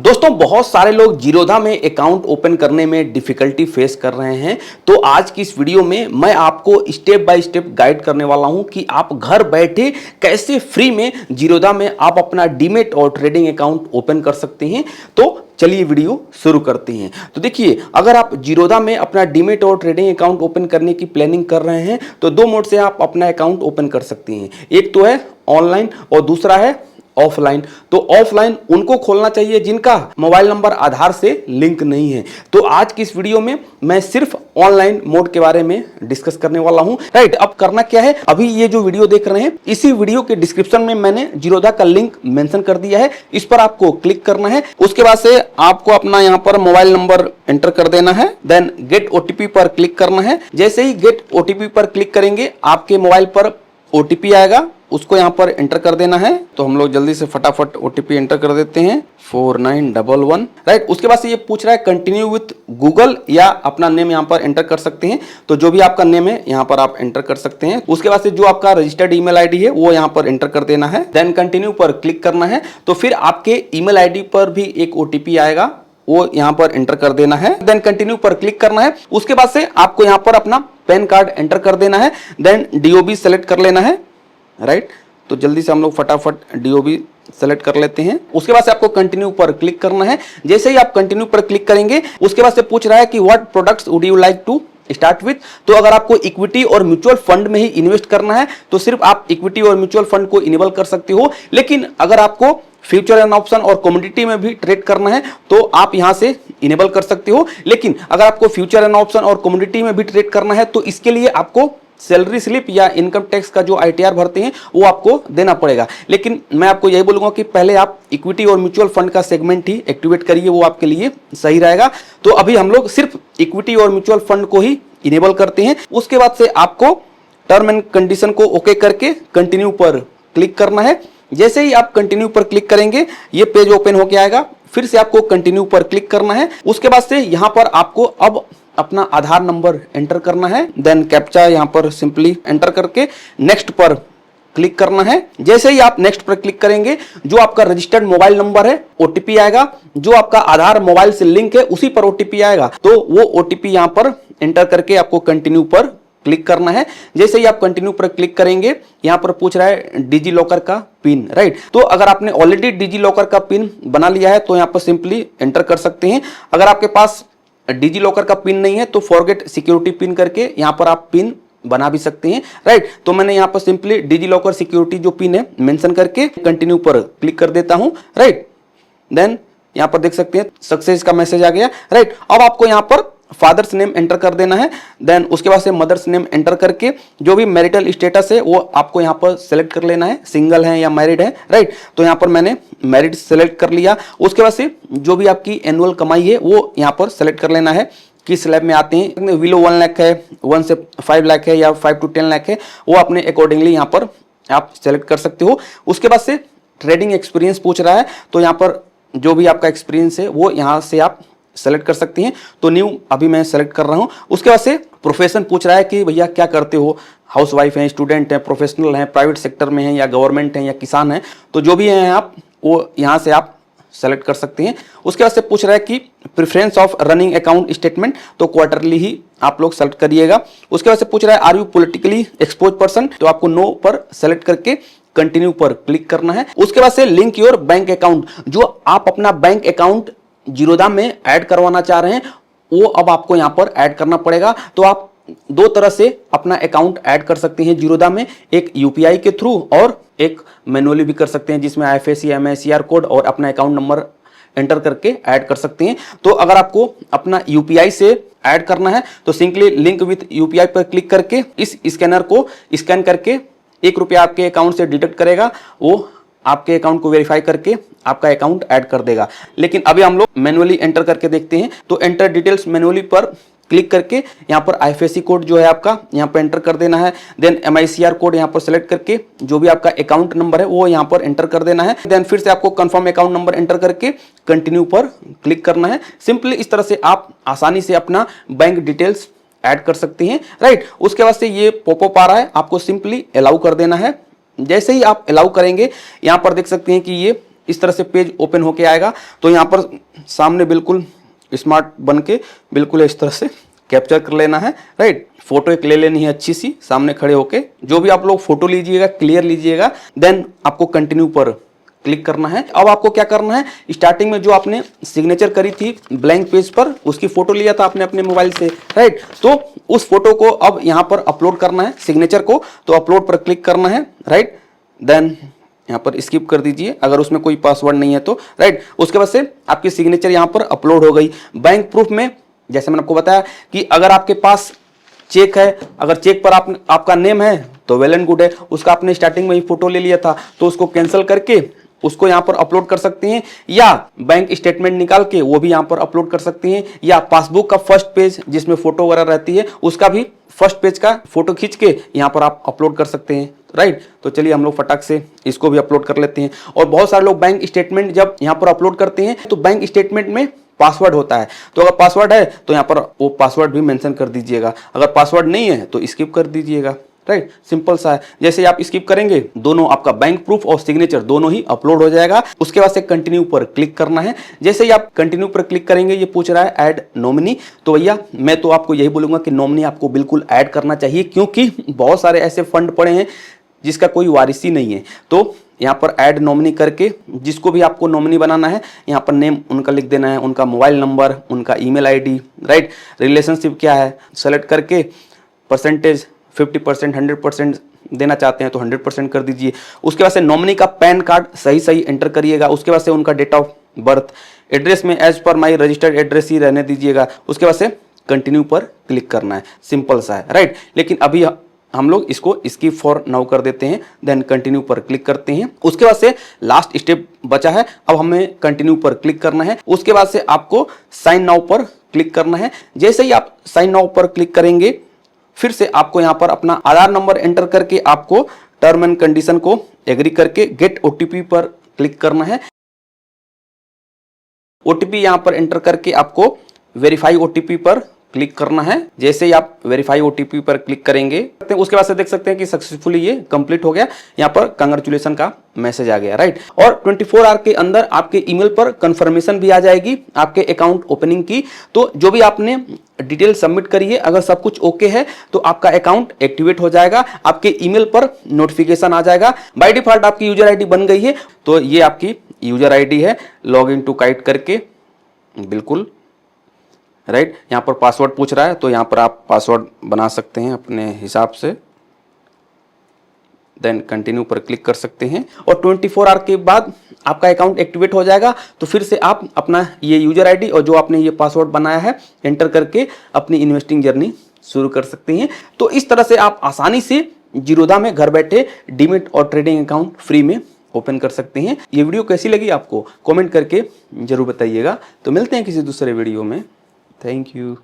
दोस्तों बहुत सारे लोग जीरोधा में अकाउंट ओपन करने में डिफिकल्टी फेस कर रहे हैं। तो आज की इस वीडियो में मैं आपको स्टेप बाय स्टेप गाइड करने वाला हूं कि आप घर बैठे कैसे फ्री में जीरोधा में आप अपना डीमैट और ट्रेडिंग अकाउंट ओपन कर सकते हैं। तो चलिए वीडियो शुरू करते हैं। तो देखिए, अगर आप जीरोधा में अपना डीमैट और ट्रेडिंग अकाउंट ओपन करने की प्लानिंग कर रहे हैं तो दो मोड से आप अपना अकाउंट ओपन कर सकते हैं। एक तो है ऑनलाइन और दूसरा है ऑफलाइन। तो ऑफलाइन उनको खोलना चाहिए जिनका मोबाइल नंबर आधार से लिंक नहीं है। तो आज की इस वीडियो में मैं सिर्फ ऑनलाइन मोड के बारे में डिस्कस करने वाला हूं। राइट, अब करना क्या है, अभी ये जो वीडियो देख रहे हैं इसी वीडियो के डिस्क्रिप्शन में मैंने जीरोधा का लिंक मेंशन कर दिया है। इस पर आपको क्लिक करना है। उसके बाद से आपको अपना यहां पर मोबाइल नंबर एंटर कर देना है। देन गेट ओटीपी पर क्लिक करना है। जैसे ही गेट ओटीपी पर क्लिक करेंगे आपके मोबाइल पर ओटीपी आएगा, उसको यहाँ पर एंटर कर देना है। तो हम लोग जल्दी से फटाफट ओटीपी एंटर कर देते हैं 4911। राइट, उसके बाद से ये पूछ रहा है कंटिन्यू विथ गूगल या अपना नेम यहाँ पर एंटर कर सकते हैं। तो जो भी आपका नेम है यहाँ पर आप एंटर कर सकते हैं। उसके बाद से जो आपका रजिस्टर्ड ईमेल आईडी है वो यहाँ पर एंटर कर देना है। देन कंटिन्यू पर क्लिक करना है। तो फिर आपके ईमेल आईडी पर भी एक ओटीपी आएगा, वो यहाँ पर एंटर कर देना है। देन कंटिन्यू पर क्लिक करना है। उसके बाद से आपको यहाँ पर अपना पैन कार्ड एंटर कर देना है। देन डीओबी सेलेक्ट कर लेना है। राइट, तो जल्दी से हम लोग फटाफट डीओबी सेलेक्ट कर लेते हैं। उसके बाद से आपको कंटिन्यू पर क्लिक करना है। जैसे ही आप कंटिन्यू पर क्लिक करेंगे उसके बाद से पूछ रहा है कि what products would you like to start with. तो अगर आपको इक्विटी और म्यूचुअल फंड में ही इन्वेस्ट करना है तो सिर्फ आप इक्विटी और म्यूचुअल फंड को इनेबल कर सकते हो। लेकिन अगर आपको फ्यूचर एंड ऑप्शन और कमोडिटी में भी ट्रेड करना है तो आप यहां से इनेबल कर सकते हो। लेकिन अगर आपको फ्यूचर एंड ऑप्शन और कमोडिटी में भी ट्रेड करना है तो इसके लिए आपको सैलरी स्लिप या इनकम टैक्स का जो आईटीआर भरते हैं वो आपको देना पड़ेगा। लेकिन मैं आपको यही बोलूंगा कि पहले आप इक्विटी और म्यूचुअल फंड का सेगमेंट ही एक्टिवेट करिए, वो आपके लिए सही रहेगा। तो अभी हम लोग सिर्फ इक्विटी और म्यूचुअल फंड को ही इनेबल करते हैं। उसके बाद से आपको टर्म एंड कंडीशन को ओके करके कंटिन्यू पर क्लिक करना है। जैसे ही आप कंटिन्यू पर क्लिक करेंगे ये पेज ओपन होके आएगा। फिर से आपको कंटिन्यू पर क्लिक करना है। उसके बाद से यहां पर आपको अब अपना आधार नंबर एंटर करना है। देन कैप्चा यहां पर सिंपली एंटर करके नेक्स्ट पर क्लिक करना है। जैसे ही आप नेक्स्ट पर क्लिक करेंगे जो आपका रजिस्टर्ड मोबाइल नंबर है ओटीपी आएगा, जो आपका आधार मोबाइल से लिंक है उसी पर ओटीपी आएगा। तो वो ओटीपी यहां पर एंटर करके आपको कंटिन्यू पर क्लिक करना है। जैसे ही आप कंटिन्यू पर क्लिक करेंगे यहां पर पूछ रहा है डिजी लॉकर का पिन। राइट, तो अगर आपने ऑलरेडी डिजी लॉकर का पिन बना लिया है तो यहां पर सिंपली एंटर कर सकते हैं। अगर आपके पास डिजी लॉकर का पिन नहीं है तो फॉरगेट सिक्योरिटी पिन करके यहां पर आप पिन बना भी सकते हैं। राइट, तो मैंने यहां पर सिंपली डिजी लॉकर सिक्योरिटी जो पिन है मेंशन करके कंटिन्यू पर क्लिक कर देता हूं। राइट, देन यहां पर देख सकते हैं सक्सेस का मैसेज आ गया। राइट, अब आपको यहां पर फादर्स नेम एंटर कर देना है। देन उसके बाद से मदर्स नेम एंटर करके जो भी मैरिटल स्टेटस है वो आपको यहाँ पर सेलेक्ट कर लेना है, सिंगल है या मैरिड है। राइट, तो यहाँ पर मैंने मैरिड सेलेक्ट कर लिया। उसके बाद से जो भी आपकी एनुअल कमाई है वो यहाँ पर सेलेक्ट कर लेना है, किस स्लैब में आते हैं। विलो 1 लाख है, 1 से 5 लाख है या 5 to 10 लाख है, वो अपने अकॉर्डिंगली यहाँ पर आप सेलेक्ट कर सकते हो। उसके बाद से ट्रेडिंग एक्सपीरियंस पूछ रहा है तो यहाँ पर जो भी आपका एक्सपीरियंस है वो यहाँ से आप सेलेक्ट कर सकती हैं। तो न्यू अभी मैं सेलेक्ट कर रहा हूं। उसके बाद से प्रोफेशन पूछ रहा है कि भैया क्या करते हो, हाउस वाइफ हैं, स्टूडेंट हैं, प्रोफेशनल हैं, प्राइवेट सेक्टर में हैं या गवर्नमेंट हैं या किसान हैं। तो जो भी हैं आप वो यहाँ से आप सेलेक्ट कर सकते हैं। उसके बाद से पूछ रहा है कि preference of running account statement, तो क्वार्टरली ही आप लोग सेलेक्ट करिएगा। उसके बाद से पूछ रहा है are you politically expose person, तो आपको नो पर सेलेक्ट करके कंटिन्यू पर क्लिक करना है। उसके बाद से लिंक योर बैंक अकाउंट, जो आप अपना बैंक अकाउंट जीरोधा में ऐड करवाना चाह रहे हैं वो अब आपको यहां पर ऐड करना पड़ेगा। तो आप दो तरह से अपना अकाउंट ऐड कर सकते हैं जीरोधा में, एक यूपीआई के थ्रू और एक मैनुअली भी कर सकते हैं जिसमें आईएफएससी एमआईसीआर कोड और अपना अकाउंट नंबर एंटर करके ऐड कर सकते हैं। तो अगर आपको अपना यूपीआई से ऐड करना है तो सिंपली लिंक विथ यूपीआई पर क्लिक करके इस स्कैनर को स्कैन करके ₹1 आपके अकाउंट से डिडक्ट करेगा, वो आपके अकाउंट को वेरीफाई करके आपका अकाउंट ऐड कर देगा। लेकिन अभी हम लोग मैनुअली एंटर करके देखते हैं। तो एंटर डिटेल्स मैनुअली पर क्लिक करके यहाँ पर आईएफएससी कोड जो है आपका यहाँ पर एंटर कर देना है। देन एमआईसीआर कोड यहाँ पर सेलेक्ट करके जो भी आपका अकाउंट नंबर है वो यहाँ पर एंटर कर देना है। देन फिर से आपको कंफर्म अकाउंट नंबर एंटर करके कंटिन्यू पर क्लिक करना है। सिंपली इस तरह से आप आसानी से अपना बैंक डिटेल्स ऐड कर सकते हैं। राइट, उसके बाद से ये पॉपअप आ रहा है, आपको सिंपली अलाउ कर देना है। जैसे ही आप अलाउ करेंगे यहाँ पर देख सकते हैं कि ये इस तरह से पेज ओपन होके आएगा। तो यहाँ पर सामने बिल्कुल स्मार्ट बन के बिल्कुल इस तरह से कैप्चर कर लेना है, राइट। फोटो एक ले लेनी है अच्छी सी सामने खड़े होके, जो भी आप लोग फोटो लीजिएगा क्लियर लीजिएगा। देन आपको कंटिन्यू पर क्लिक करना है। अब आपको क्या करना है, स्टार्टिंग में जो आपने सिग्नेचर करी थी ब्लैंक पेज पर, उसकी फोटो लिया था आपने अपने मोबाइल से, राइट। तो उस फोटो को अब यहाँ पर अपलोड करना है, सिग्नेचर को। तो अपलोड पर क्लिक करना है, राइट। देन यहाँ पर स्किप कर दीजिए अगर उसमें कोई पासवर्ड नहीं है तो, राइट। उसके बाद से आपकी सिग्नेचर यहाँ पर अपलोड हो गई। बैंक प्रूफ में जैसे मैंने आपको बताया कि अगर आपके पास चेक है, अगर चेक पर आपका नेम है तो वेल एंड गुड है। उसका आपने स्टार्टिंग में ही फोटो ले लिया था तो उसको कैंसिल करके उसको यहाँ पर अपलोड कर सकते हैं, या बैंक स्टेटमेंट निकाल के वो भी यहाँ पर अपलोड कर सकते हैं, या पासबुक का फर्स्ट पेज जिसमें फोटो वगैरह रहती है उसका भी फर्स्ट पेज का फोटो खींच के यहाँ पर आप अपलोड कर सकते हैं, राइट। तो चलिए हम लोग फटाक से इसको भी अपलोड कर लेते हैं। और बहुत सारे लोग बैंक स्टेटमेंट जब यहाँ पर अपलोड करते हैं तो बैंक स्टेटमेंट में पासवर्ड होता है, तो अगर पासवर्ड है तो यहाँ पर वो पासवर्ड भी मेंशन कर दीजिएगा, अगर पासवर्ड नहीं है तो स्किप कर दीजिएगा, राइट। सिंपल सा है। जैसे आप स्किप करेंगे दोनों आपका बैंक प्रूफ और सिग्नेचर दोनों ही अपलोड हो जाएगा। उसके बाद से कंटिन्यू पर क्लिक करना है। जैसे ही आप कंटिन्यू पर क्लिक करेंगे ये पूछ रहा है ऐड नॉमिनी, तो भैया मैं तो आपको यही बोलूंगा कि नॉमिनी आपको बिल्कुल ऐड करना चाहिए, क्योंकि बहुत सारे ऐसे फंड पड़े हैं जिसका कोई वारिस ही नहीं है। तो यहाँ पर ऐड नॉमिनी करके जिसको भी आपको नॉमिनी बनाना है यहाँ पर नेम उनका लिख देना है, उनका मोबाइल नंबर, उनका ईमेल आईडी, राइट। रिलेशनशिप क्या है सेलेक्ट करके परसेंटेज 50%, 100% देना चाहते हैं तो 100% कर दीजिए। उसके बाद से नॉमिनी का पैन कार्ड सही सही एंटर करिएगा। उसके बाद से उनका डेट ऑफ बर्थ, एड्रेस में एज पर माई रजिस्टर्ड एड्रेस ही रहने दीजिएगा। उसके बाद से कंटिन्यू पर क्लिक करना है, सिंपल सा है, राइट। लेकिन अभी हम लोग इसको स्किप फॉर नाउ कर देते हैं, देन कंटिन्यू पर क्लिक करते हैं। उसके बाद से लास्ट स्टेप बचा है, अब हमें कंटिन्यू पर क्लिक करना है। उसके बाद से आपको साइन नाउ पर क्लिक करना है। जैसे ही आप साइन नाउ पर क्लिक करेंगे फिर से आपको यहाँ पर अपना आधार नंबर एंटर करके आपको टर्म एंड कंडीशन को एग्री करके गेट ओटीपी पर क्लिक करना है। ओटीपी यहाँ पर एंटर करके आपको वेरीफाई ओटीपी पर क्लिक करना है। जैसे ही आप वेरीफाई ओटीपी पर क्लिक करेंगे उसके बाद से देख सकते हैं कि सक्सेसफुली ये कंप्लीट हो गया। यहाँ पर कांग्रेचुलेशन का मैसेज आ गया, राइट। और 24 आवर के अंदर आपके ईमेल पर कंफर्मेशन भी आ जाएगी आपके अकाउंट ओपनिंग की। तो जो भी आपने डिटेल सबमिट करी है अगर सब कुछ ओके है तो आपका अकाउंट एक्टिवेट हो जाएगा, आपके ईमेल पर नोटिफिकेशन आ जाएगा। बाय डिफॉल्ट आपकी यूजर आईडी बन गई है, तो ये आपकी यूजर आईडी है। लॉग इन टू काइट करके बिल्कुल, राइट। यहाँ पर पासवर्ड पूछ रहा है तो यहाँ पर आप पासवर्ड बना सकते हैं अपने हिसाब से, देन कंटिन्यू पर क्लिक कर सकते हैं। और 24 आवर के बाद आपका अकाउंट एक्टिवेट हो जाएगा। तो फिर से आप अपना ये यूजर आईडी और जो आपने ये पासवर्ड बनाया है एंटर करके अपनी इन्वेस्टिंग जर्नी शुरू कर सकते हैं। तो इस तरह से आप आसानी से जीरोधा में घर बैठे डीमैट और ट्रेडिंग अकाउंट फ्री में ओपन कर सकते हैं। ये वीडियो कैसी लगी आपको कमेंट करके जरूर बताइएगा। तो मिलते हैं किसी दूसरे वीडियो में। Thank you.